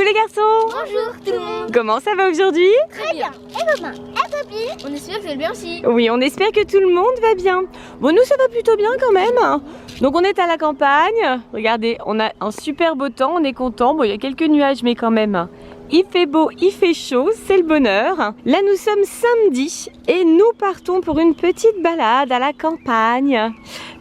les garçons. Bonjour tout le monde. Comment ça va aujourd'hui? Très bien. Et maman, et papy? On espère que vous allez bien aussi. Oui, on espère que tout le monde va bien. Bon, nous ça va plutôt bien quand même. Donc on est à la campagne. Regardez, on a un super beau temps, on est content. Bon, il y a quelques nuages mais quand même. Il fait beau, il fait chaud, c'est le bonheur. Là nous sommes samedi et nous partons pour une petite balade à la campagne.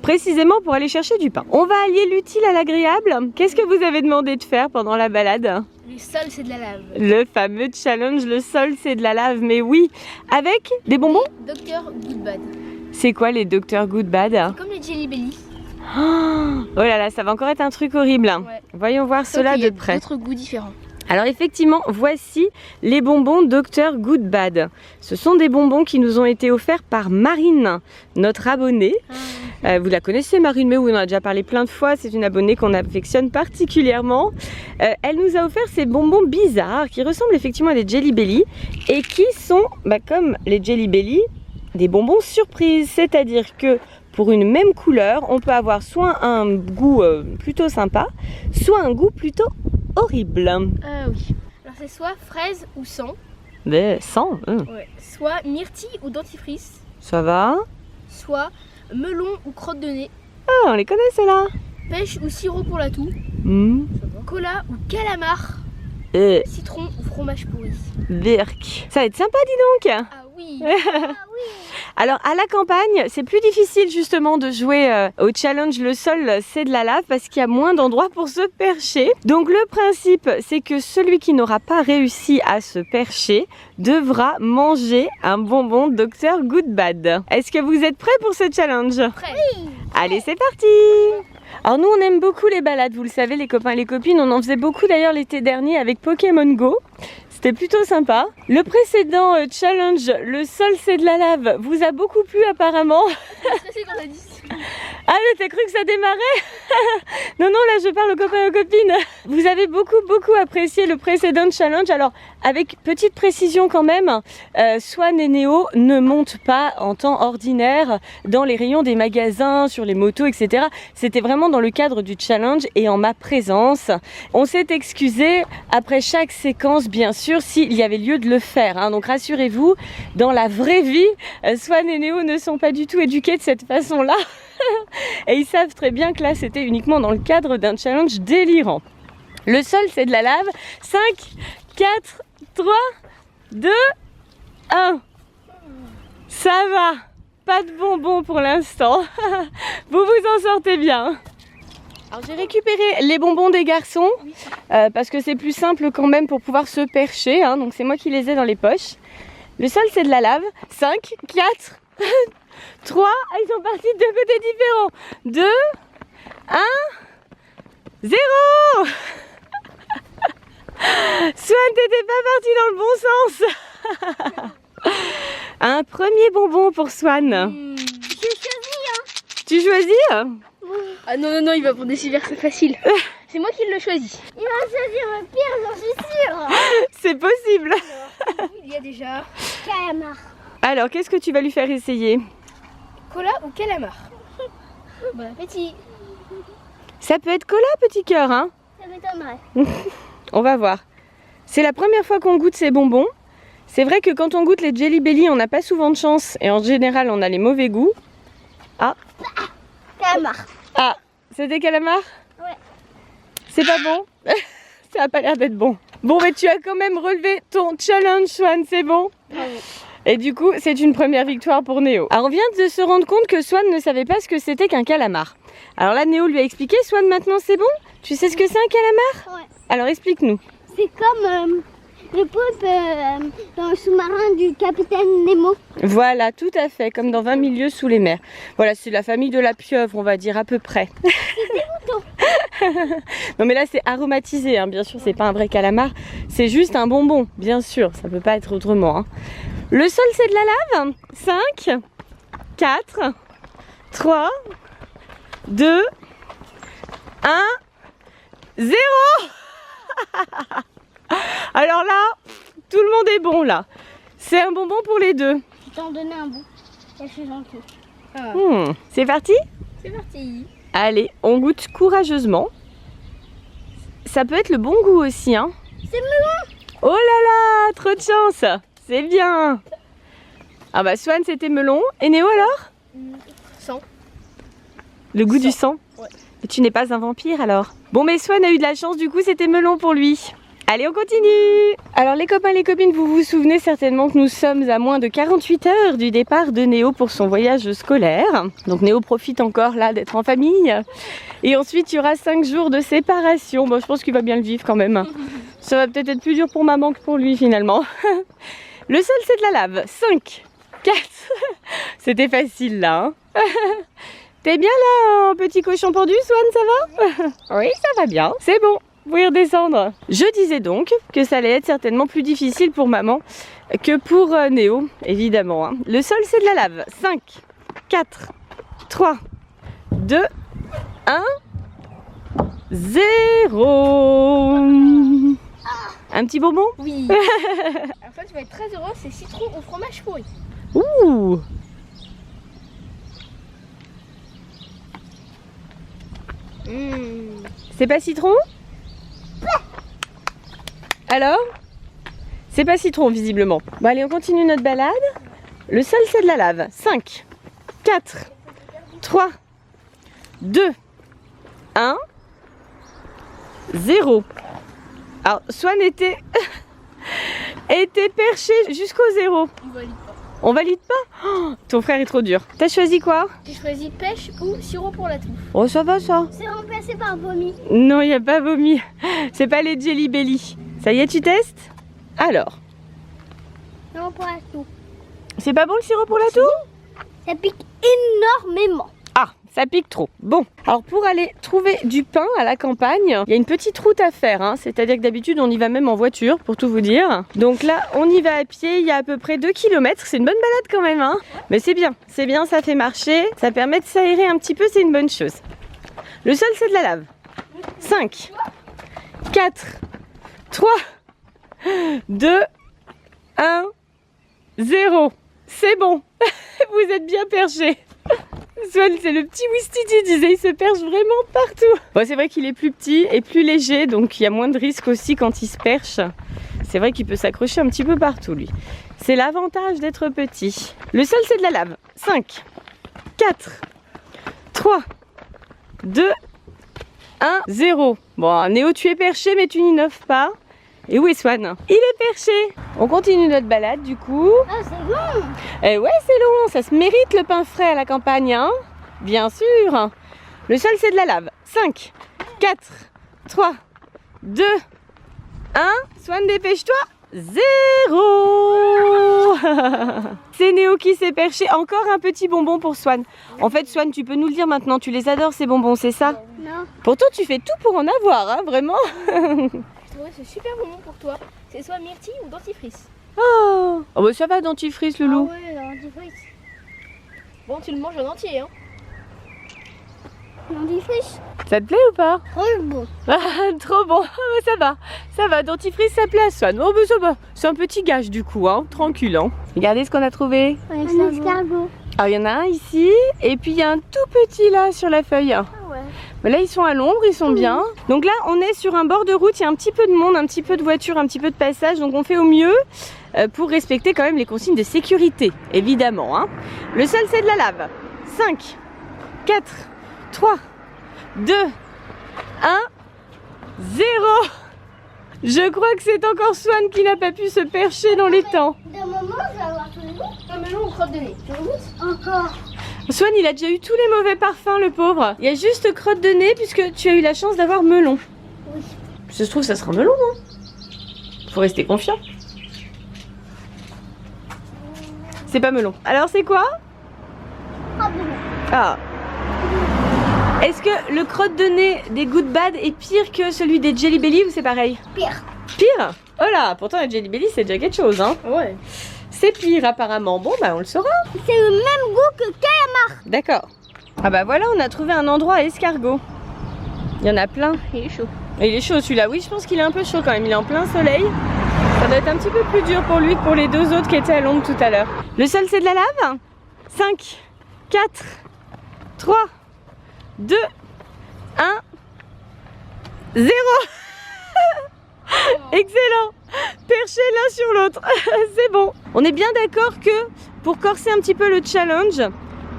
Précisément pour aller chercher du pain. On va allier l'utile à l'agréable. Qu'est-ce que vous avez demandé de faire pendant la balade? Le sol c'est de la lave. Le fameux challenge, le sol c'est de la lave, mais oui. Avec des bonbons? Docteur Goodbad. C'est quoi les Dr Goodbad? Comme les Jelly Belly. Oh là là, ça va encore être un truc horrible. Ouais. Voyons voir cela de près. D'autres goûts différents. Alors effectivement, voici les bonbons Dr Goodbad. Ce sont des bonbons qui nous ont été offerts par Marine, notre abonnée. Vous la connaissez Marine, mais oui, on en a déjà parlé plein de fois. C'est une abonnée qu'on affectionne particulièrement. Elle nous a offert ces bonbons bizarres qui ressemblent effectivement à des Jelly Belly et qui sont, comme les Jelly Belly, des bonbons surprises. C'est-à-dire que pour une même couleur, on peut avoir soit un goût plutôt sympa, soit un goût plutôt horrible. Oui. Alors c'est soit fraise ou sang. Mais sans, Ouais. Soit myrtille ou dentifrice. ça va. Soit melon ou crotte de nez. Ah, on les connaît ceux-là. Pêche ou sirop pour la toux. Cola ou calamar. Citron ou fromage pourri. Birk. Ça va être sympa, dis donc. Ah oui. Alors à la campagne, c'est plus difficile justement de jouer au challenge le sol c'est de la lave parce qu'il y a moins d'endroits pour se percher. Donc le principe c'est que celui qui n'aura pas réussi à se percher devra manger un bonbon Dr Goodbad. Est-ce que vous êtes prêts pour ce challenge? Prêt. Oui. Allez, c'est parti! Alors nous on aime beaucoup les balades, vous le savez les copains et les copines, on en faisait beaucoup d'ailleurs l'été dernier avec Pokémon Go. C'était plutôt sympa. Le précédent challenge, le sol c'est de la lave, vous a beaucoup plu apparemment. Je suis stressée quand on a dit ça. Ah mais t'as cru que ça démarrait? Non, là je parle aux copains et aux copines. Vous avez beaucoup apprécié le précédent challenge. Alors avec petite précision quand même, Swan et Néo ne montent pas en temps ordinaire dans les rayons des magasins, sur les motos, etc. C'était vraiment dans le cadre du challenge et en ma présence. On s'est excusé après chaque séquence bien sûr s'il y avait lieu de le faire. Hein. Donc rassurez-vous, dans la vraie vie, Swan et Néo ne sont pas du tout éduqués de cette façon-là. Et ils savent très bien que là c'était uniquement dans le cadre d'un challenge délirant. Le sol c'est de la lave. 5, 4, 3, 2, 1. Ça va. Pas de bonbons pour l'instant. Vous vous en sortez bien. Alors j'ai récupéré les bonbons des garçons parce que c'est plus simple quand même pour pouvoir se percher. Hein, donc c'est moi qui les ai dans les poches. Le sol c'est de la lave. 5, 4, 3, ils sont partis de deux côtés différents. 2, 1, 0. Swan, t'étais pas parti dans le bon sens. Un premier bonbon pour Swan. J'ai choisi Tu choisis? Ah non, il va pour des super faciles. C'est moi qui l'ai choisi. Il va choisir le pire, j'en suis sûre. C'est possible. Il y a déjà calamar. Alors, qu'est-ce que tu vas lui faire essayer? Cola ou calamar? Bon appétit. Ça peut être cola, petit cœur, hein? Ça m'étonnerait. On va voir. C'est la première fois qu'on goûte ces bonbons. C'est vrai que quand on goûte les Jelly Belly, on n'a pas souvent de chance. Et en général, on a les mauvais goûts. Calamar. Ah, c'est des calamars? Ouais. C'est pas bon? Ça a pas l'air d'être bon. Bon, mais tu as quand même relevé ton challenge, Swan, c'est bon? Bravo. Et du coup, c'est une première victoire pour Néo. Alors, on vient de se rendre compte que Swan ne savait pas ce que c'était qu'un calamar. Alors là, Néo lui a expliqué. Swan, maintenant, c'est bon? Tu sais ce que c'est un calamar? Ouais. Alors, explique-nous. C'est comme le poulpe dans le sous-marin du capitaine Nemo. Voilà, tout à fait, comme dans 20 milieux sous les mers. Voilà, c'est la famille de la pieuvre, on va dire, à peu près. Non mais là c'est aromatisé, hein. Bien sûr c'est pas un vrai calamar, c'est juste un bonbon, bien sûr, ça peut pas être autrement. Hein. Le sol c'est de la lave. 5, 4, 3, 2, 1, 0. Alors là, tout le monde est bon là. C'est un bonbon pour les deux. Je vais t'en donner un bout. Je suis gentil. C'est parti? C'est parti. Allez, on goûte courageusement. Ça peut être le bon goût aussi, hein. C'est c'était melon. Oh là là, trop de chance. C'est bien. Ah bah Swan c'était melon. Et Néo alors? Sang. Le goût du sang? Ouais. Mais tu n'es pas un vampire alors? Bon mais Swan a eu de la chance, du coup c'était melon pour lui. Allez on continue. Alors les copains, les copines, vous vous souvenez certainement que nous sommes à moins de 48 heures du départ de Néo pour son voyage scolaire. Donc Néo profite encore là d'être en famille. Et ensuite il y aura 5 jours de séparation. Bon je pense qu'il va bien le vivre quand même. Ça va peut-être être plus dur pour maman que pour lui finalement. Le sol c'est de la lave. 5, 4. C'était facile là. Hein. T'es bien là, petit cochon pendu, Swan, ça va? Oui, ça va bien. C'est bon, vous pouvez redescendre. Je disais donc que ça allait être certainement plus difficile pour maman que pour Néo, évidemment. Hein. Le sol, c'est de la lave. 5, 4, 3, 2, 1, 0. Un petit bonbon? Oui. En fait, tu vas être très heureux, c'est citron au fromage pourri. Ouh! C'est pas citron? Alors? C'est pas citron visiblement. Bon allez on continue notre balade. Le sol c'est de la lave. 5, 4, 3, 2, 1, 0. Alors Swan était perché jusqu'au 0. On valide pas. On valide pas? Oh, ton frère est trop dur. T'as choisi quoi? J'ai choisi pêche ou sirop pour la touffe. Oh ça va ça. C'est remplacé par vomi. Non, il n'y a pas vomi. C'est pas les Jelly Belly. Ça y est, tu testes? Alors. Non, pour la touffe. C'est pas bon le sirop pour la toux? Ça pique énormément. Ah, ça pique trop. Bon, alors pour aller trouver du pain à la campagne, il y a une petite route à faire. Hein. C'est-à-dire que d'habitude, on y va même en voiture, pour tout vous dire. Donc là, on y va à pied. Il y a à peu près 2 km. C'est une bonne balade quand même. Hein. Mais c'est bien, ça fait marcher. Ça permet de s'aérer un petit peu, c'est une bonne chose. Le sol, c'est de la lave. 5, 4, 3, 2, 1, 0. C'est bon. Vous êtes bien perché. Swan, c'est le petit Wistiti, disait, il se perche vraiment partout. Bon, c'est vrai qu'il est plus petit et plus léger, donc il y a moins de risques aussi quand il se perche. C'est vrai qu'il peut s'accrocher un petit peu partout, lui. C'est l'avantage d'être petit. Le sol, c'est de la lave. 5, 4, 3, 2, 1, 0. Bon, Néo, tu es perché, mais tu n'innoves pas. Et où est Swan? Il est perché. On continue notre balade du coup. Ah, c'est bon. Eh ouais, c'est long. Ça se mérite le pain frais à la campagne, hein? Bien sûr. Le sol, c'est de la lave. 5, 4, 3, 2, 1. Swan, dépêche-toi. 0. C'est Néo qui s'est perché. Encore un petit bonbon pour Swan. En fait, Swan, tu peux nous le dire maintenant. Tu les adores ces bonbons, c'est ça? Non. Pourtant, tu fais tout pour en avoir, hein, vraiment. Ouais, c'est super bonbon pour toi. C'est soit myrtille ou dentifrice. Oh, oh bah ça va, dentifrice, Loulou. Ah ouais, dentifrice. Bon, tu le manges en entier, hein. Dentifrice. Ça te plaît ou pas? Trop bon. Ah, trop bon. Ah, bah, ça va, dentifrice, ça plaît à Swan. Oh, bah ça va. C'est un petit gage du coup, hein. Tranquille, hein. Regardez ce qu'on a trouvé. Un escargot. Alors, il y en a un ici, et puis il y a un tout petit là sur la feuille. Ah ouais. Mais là, ils sont à l'ombre, ils sont bien. Donc là, on est sur un bord de route, il y a un petit peu de monde, un petit peu de voiture, un petit peu de passage. Donc on fait au mieux pour respecter quand même les consignes de sécurité, évidemment. Hein. Le sol, c'est de la lave. 5, 4, 3, 2, 1, 0. Je crois que c'est encore Swan qui n'a pas pu se percher dans les temps. D'un moment, je vais avoir tous les goûts. Un melon ou crotte de nez. Tu veux goûter? Encore. Swan, il a déjà eu tous les mauvais parfums, le pauvre. Il y a juste crotte de nez puisque tu as eu la chance d'avoir melon. Oui. Ça se trouve, ça sera melon, non? Faut rester confiant. C'est pas melon. Alors, c'est quoi? Ah bon. Ah. Est-ce que le crotte de nez des Good Bad est pire que celui des Jelly Belly ou c'est pareil? Pire. Pire? Oh là, pourtant les Jelly Belly c'est déjà quelque chose, hein? Ouais. C'est pire apparemment. Bon bah on le saura. C'est le même goût que calamar. D'accord. Ah bah voilà, on a trouvé un endroit à escargot. Il y en a plein. Il est chaud. Et il est chaud celui-là. Oui, je pense qu'il est un peu chaud quand même. Il est en plein soleil. Ça doit être un petit peu plus dur pour lui que pour les deux autres qui étaient à l'ombre tout à l'heure. Le sol c'est de la lave. 5, 4, 3, 2, 1, 0. Excellent. Perchez l'un sur l'autre. C'est bon. On est bien d'accord que pour corser un petit peu le challenge,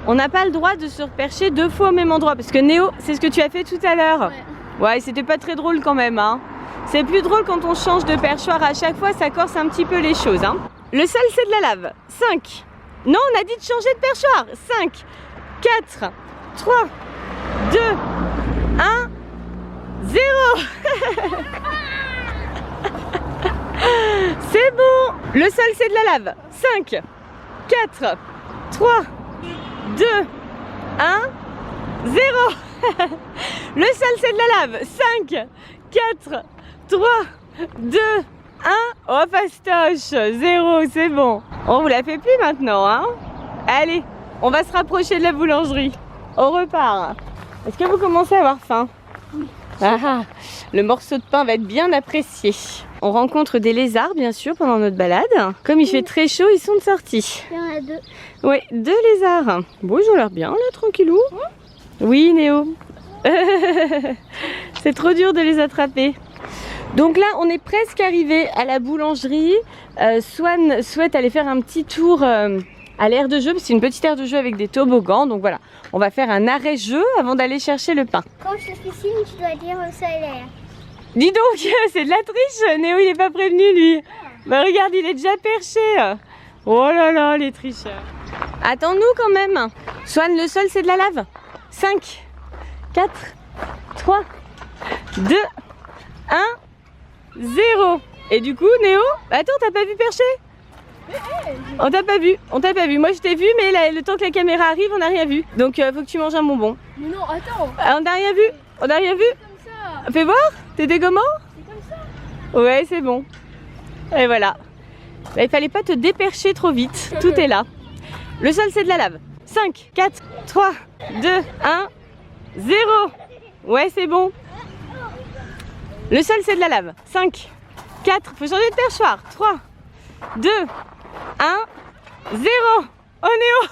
on n'a pas le droit de se repercher 2 fois au même endroit. Parce que Néo, c'est ce que tu as fait tout à l'heure. Ouais, c'était pas très drôle quand même. Hein. C'est plus drôle quand on change de perchoir à chaque fois, ça corse un petit peu les choses. Hein. Le sol, c'est de la lave. 5. Non, on a dit de changer de perchoir. 5, 4, 3, 2, 1, 0. C'est bon. Le sol, c'est de la lave. 5, 4, 3, 2, 1, 0. Le sol, c'est de la lave. 5, 4, 3, 2, 1. Oh, fastoche. 0, c'est bon. On vous la fait plus maintenant, hein? Allez, on va se rapprocher de la boulangerie. On repart. Est-ce que vous commencez à avoir faim? Ah, le morceau de pain va être bien apprécié. On rencontre des lézards, bien sûr, pendant notre balade. Comme il fait très chaud, ils sont de sortie. Il y en a 2. Oui, 2 lézards. Bon, ils ont l'air bien, là, tranquillou. Oui, Néo. C'est trop dur de les attraper. Donc là, on est presque arrivé à la boulangerie. Swan souhaite aller faire un petit tour à l'aire de jeu, parce que c'est une petite aire de jeu avec des toboggans. Donc voilà, on va faire un arrêt jeu avant d'aller chercher le pain. Quand je fais signe, tu dois dire au salaire. Dis donc, c'est de la triche. Néo, il n'est pas prévenu, lui. Bah regarde, il est déjà perché. Oh là là, les tricheurs. Attends-nous quand même. Swan, le sol, c'est de la lave. 5, 4, 3, 2, 1, 0. Et du coup, Néo, attends, t'as pas vu percher? On t'a pas vu, on t'a pas vu. Moi je t'ai vu, mais là, le temps que la caméra arrive, on n'a rien vu. Donc faut que tu manges un bonbon. Mais non, attends. On n'a rien vu, on n'a rien vu. Comme ça. Fais voir, t'étais comment? C'est comme ça. Ouais, c'est bon. Et voilà. Là, il fallait pas te dépercher trop vite, tout est là. Le sol, c'est de la lave. 5, 4, 3, 2, 1, 0. Ouais, c'est bon. Le sol, c'est de la lave. 5, 4, faut changer de perchoir. 3, 2, 1, 0. Oh Néo.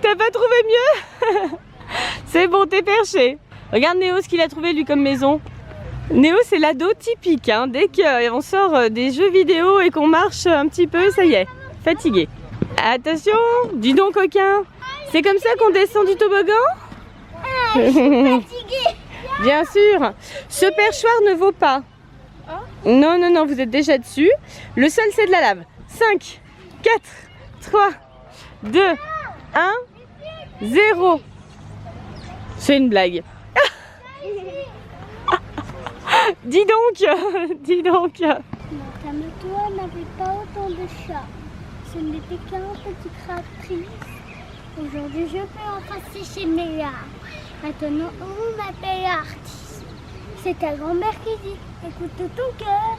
T'as pas trouvé mieux? C'est bon, t'es perché. Regarde Néo ce qu'il a trouvé lui comme maison. Néo, c'est l'ado typique. Hein. Dès qu'on sort des jeux vidéo et qu'on marche un petit peu, ça y est, fatigué. Attention, dis donc coquin. C'est comme ça qu'on descend du toboggan? Je suis fatiguée. Bien sûr. Ce perchoir ne vaut pas. Non, non, non, vous êtes déjà dessus. Le sol, c'est de la lave. 5, 4, 3, 2, 1, 0. C'est une blague. Dis donc, dis donc. Mon toi n'avait pas autant de chats. Ce n'était qu'un petit créatrice. Aujourd'hui, je peux enfin sécher mes larmes. Maintenant, on m'appelle artiste. C'est ta grand-mère qui dit, écoute ton cœur.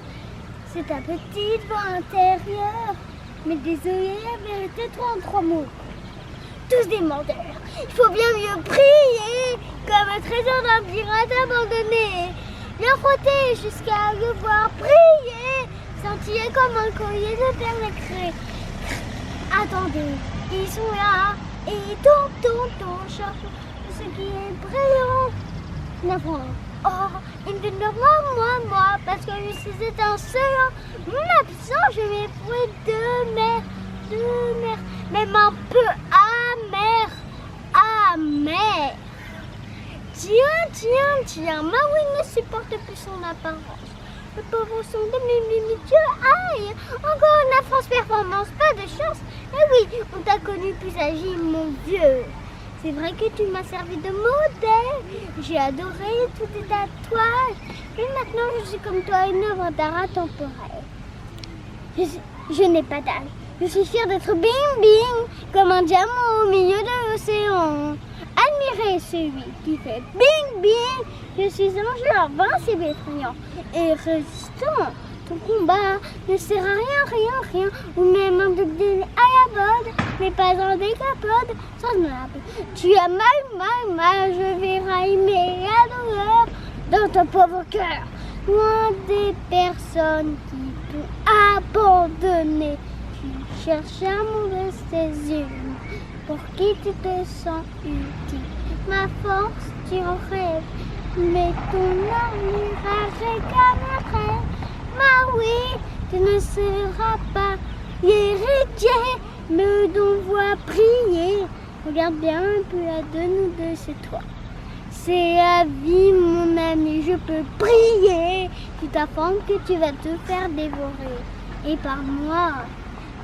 C'est ta petite voix intérieure. Mais désolé, la vérité, 33 mots. Tous des menteurs. Il faut bien mieux prier, comme un trésor d'un pirate abandonné. Bien frotter jusqu'à le voir briller, scintiller comme un collier de perles crées. Attendez, ils sont là, et ton cherche ce qui est brillant. N'importe. Oh, il me donne moi, parce que je suis étincelant. Mon absent, je m'éprouve de mer, même un peu amer. Tiens, Maui ne supporte plus son apparence. Le pauvre son de mes Dieu, aïe, encore une affreuse performance, pas de chance. Eh oui, on t'a connu plus agile, mon vieux. C'est vrai que tu m'as servi de modèle. J'ai adoré tous tes tatouages. Et maintenant, je suis comme toi, une œuvre d'art intemporelle. Je n'ai pas d'âge. Je suis fière d'être bing, comme un diamant au milieu de l'océan. Admirez celui qui fait bing. Je suis un jeu invincible et effrayant et résistant. Ton combat ne sert à rien, ou même un double à la mode, mais pas un décapode semblable. Tu as mal, je vais raimer la douleur dans ton pauvre cœur. Loin des personnes qui t'ont abandonné, tu cherches un monde de ses yeux. Pour qui tu te sens utile, ma force, tu en rêves. Mais ton armure réclamerait. Mais oui, tu ne seras pas héritier. Me devoir prier. Regarde bien un peu à de nous deux, c'est toi. C'est à vie, mon ami, je peux prier. Tu t'attends que tu vas te faire dévorer. Et par moi,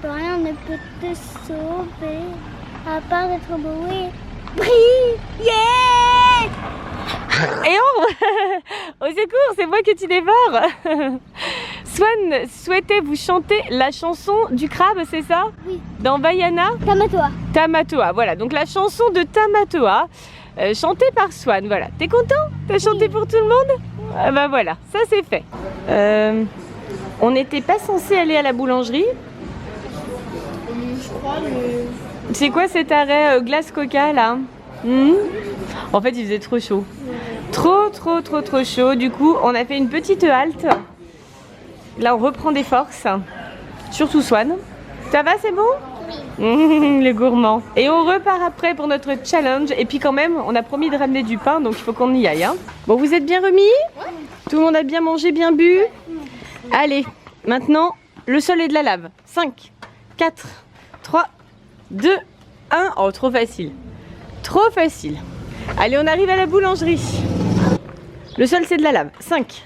rien ne peut te sauver. À part d'être beau et prier. Et au secours, c'est moi que tu dévores. Swan souhaitait vous chanter la chanson du crabe, c'est ça? Oui. Dans Vaiana? Tamatoa. Tamatoa, voilà. Donc la chanson de Tamatoa, chantée par Swan. Voilà. T'es content? T'as chanté pour tout le monde? Ah bah voilà, ça c'est fait. On n'était pas censé aller à la boulangerie. Je crois, mais... C'est quoi cet arrêt glace coca là? En fait, il faisait trop chaud. Trop chaud. Du coup, on a fait une petite halte. Là, on reprend des forces. Surtout Swan. Ça va, c'est bon? Oui. Les gourmands. Et on repart après pour notre challenge. Et puis quand même, on a promis de ramener du pain, donc il faut qu'on y aille. Hein. Bon, vous êtes bien remis? Ouais. Tout le monde a bien mangé, bien bu? Allez, maintenant, le sol est de la lave. 5, 4, 3, 2, 1. Oh, trop facile. Trop facile. Allez, on arrive à la boulangerie. Le sol, c'est de la lave. 5,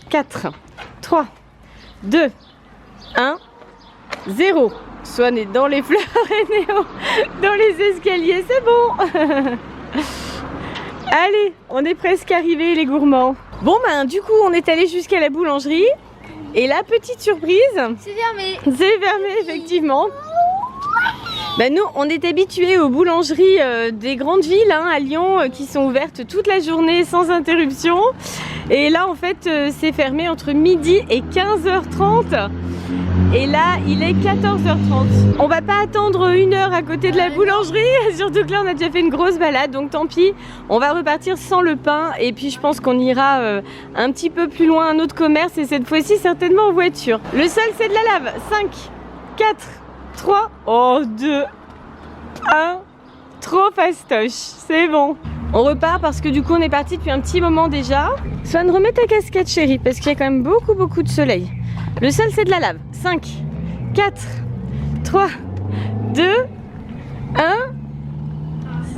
4, 3, 2, 1, 0. Swan est dans les fleurs et Néo dans les escaliers. C'est bon. Allez, on est presque arrivés, les gourmands. Bon, ben, du coup, on est allé jusqu'à la boulangerie. Et la petite surprise... C'est fermé. C'est fermé, effectivement. Ben nous, on est habitués aux boulangeries des grandes villes hein, à Lyon qui sont ouvertes toute la journée sans interruption. Et là, en fait, c'est fermé entre midi et 15h30. Et là, il est 14h30. On va pas attendre 1 heure à côté de la boulangerie. Surtout que là, on a déjà fait une grosse balade. Donc tant pis, on va repartir sans le pain. Et puis, je pense qu'on ira un petit peu plus loin à un autre commerce. Et cette fois-ci, certainement en voiture. Le sol, c'est de la lave. 5, 4... 3, oh 2, 1, trop fastoche, c'est bon. On repart parce que du coup on est parti depuis un petit moment déjà. Swan, remets ta casquette chérie parce qu'il y a quand même beaucoup de soleil. Le sol c'est de la lave. 5, 4, 3, 2, 1,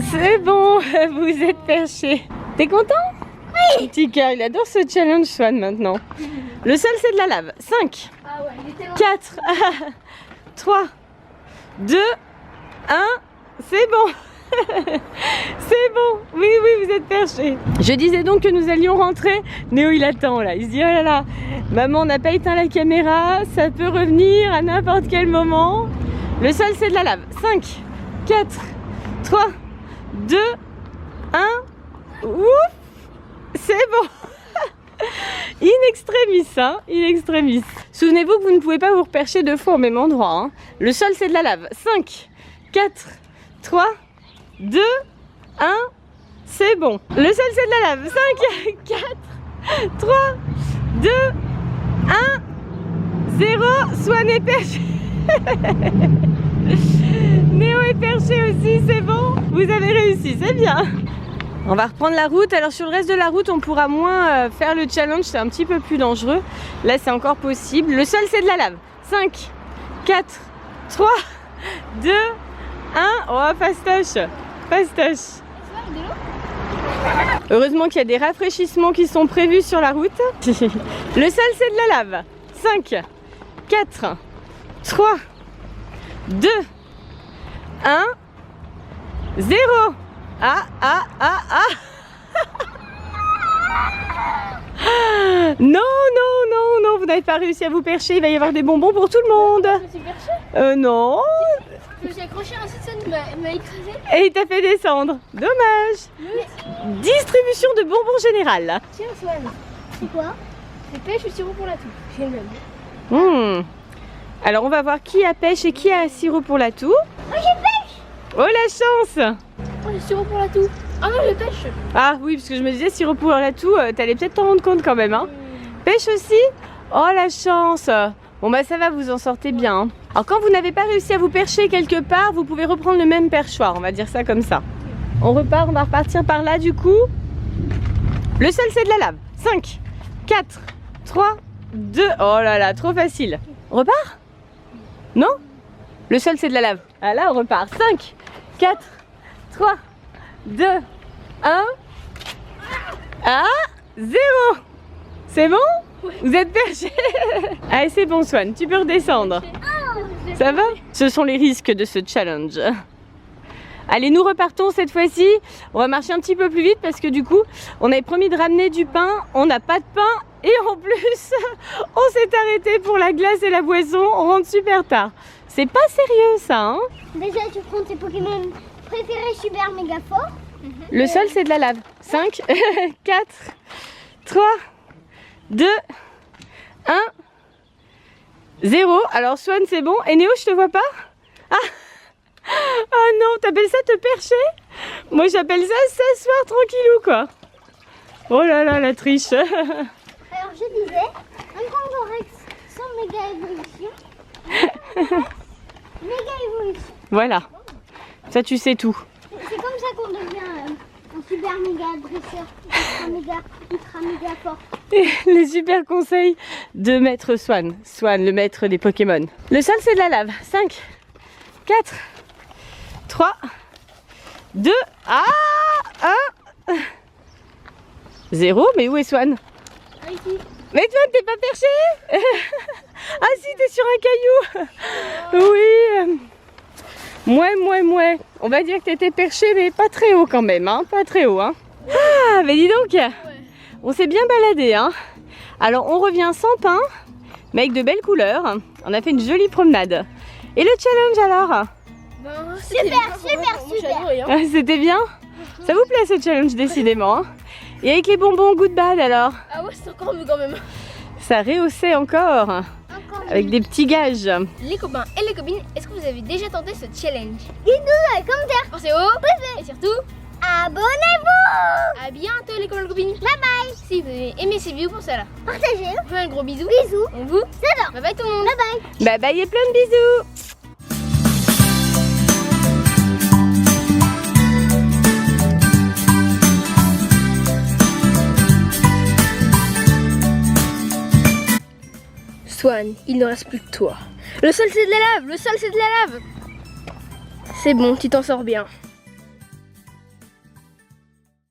c'est bon, vous êtes perché. T'es content? Oui. Petit cœur, il adore ce challenge Swan maintenant. Le sol c'est de la lave. 5, 4, 3, 2, 1, c'est bon. C'est bon, oui, vous êtes perché. Je disais donc que nous allions rentrer. Néo, il attend là, il se dit, oh là là, maman n'a pas éteint la caméra, ça peut revenir à n'importe quel moment. Le sol, c'est de la lave. 5, 4, 3, 2, 1, ouf, c'est bon. In extremis, hein, in extremis. Souvenez-vous que vous ne pouvez pas vous repercher 2 fois au même endroit. Hein. Le sol, c'est de la lave. 5, 4, 3, 2, 1, c'est bon. Le sol, c'est de la lave. 5, 4, 3, 2, 1, 0. Swan est perché. Néo est perché aussi, c'est bon. Vous avez réussi, c'est bien. On va reprendre la route. Alors sur le reste de la route, on pourra moins faire le challenge. C'est un petit peu plus dangereux. Là, c'est encore possible. Le sol, c'est de la lave. 5, 4, 3, 2, 1. Oh, fastoche. Fastoche. Heureusement qu'il y a des rafraîchissements qui sont prévus sur la route. Le sol, c'est de la lave. 5, 4, 3, 2, 1, 0. Ah. Non, vous n'avez pas réussi à vous percher. Il va y avoir des bonbons pour tout le monde. Je me suis perchée. Non. Je me suis accrochée à un système, il m'a écrasée. Et il t'a fait descendre. Dommage. Oui. Distribution de bonbons générales. Tiens, Swan. C'est quoi? C'est pêche ou sirop pour la toux. J'ai le même. Alors, on va voir qui a pêche et qui a sirop pour la toux. Moi, j'ai pêche. Oh, la chance. Oh, le sirop pour la toux. Ah non, je pêche. Ah oui, parce que je me disais sirop pour la toux, t'allais peut-être t'en rendre compte quand même. Hein. Pêche aussi? Oh, la chance. Bon bah ça va, vous en sortez bien. Hein. Alors quand vous n'avez pas réussi à vous percher quelque part, vous pouvez reprendre le même perchoir, on va dire ça comme ça. On repart, on va repartir par là du coup. Le sol c'est de la lave. 5, 4, 3, 2. Oh là là, trop facile. On repart? Non? Le sol c'est de la lave. Ah là on repart. 5, 4, 3, 2, 1. Ah, 0. C'est bon? Vous êtes perché? Allez c'est bon Swan, tu peux redescendre. Ça va? Ce sont les risques de ce challenge. Allez, nous repartons cette fois-ci. On va marcher un petit peu plus vite parce que du coup, on avait promis de ramener du pain. On n'a pas de pain et en plus, on s'est arrêté pour la glace et la boisson. On rentre super tard. C'est pas sérieux ça, hein? Déjà, tu prends tes Pokémon préférés super méga forts. Le sol, c'est de la lave. 5, 4, 3, 2, 1, 0. Alors, Swan, c'est bon. Et Néo, je te vois pas? Ah! Oh non, t'appelles ça te percher? Moi j'appelle ça s'asseoir tranquillou quoi. Oh là là, la triche. Alors je disais, un Kangorex sans méga évolution. Méga évolution. Voilà, ça tu sais tout. C'est comme ça qu'on devient un super méga dresseur, ultra méga fort. Et les super conseils de maître Swan. Swan, le maître des Pokémon. Le sol c'est de la lave. 5, 4, 3, 2, 1, 0. Mais où est Swan? Ici. Mais toi, t'es pas perché? Ah si, t'es sur un caillou. Oui. Mouais. On va dire que t'étais perché, mais pas très haut quand même, hein. Pas très haut, hein. Ah, mais dis donc, on s'est bien baladé, hein. Alors, on revient sans pain, mais avec de belles couleurs. On a fait une jolie promenade. Et le challenge alors? Super. Ah, c'était bien? Ça vous plaît ce challenge décidément, hein? Et avec les bonbons Good Bad alors? Ah ouais, c'est encore mieux quand même. Ça rehaussait encore. Avec des petits gages. Les copains et les copines, est-ce que vous avez déjà tenté ce challenge? Dites-nous dans les commentaires. Pensez au et surtout, Abonnez-vous. à bientôt les copains et les copines. Bye bye. Si vous avez aimé ces vidéos, pensez à la Partagez. on fait un gros bisou. Bisous. On vous C'est bye bye tout le monde. Bye bye. Bye bye et plein de bisous. Swan, il ne reste plus que toi. Le sol c'est de la lave, le sol c'est de la lave. C'est bon, tu t'en sors bien.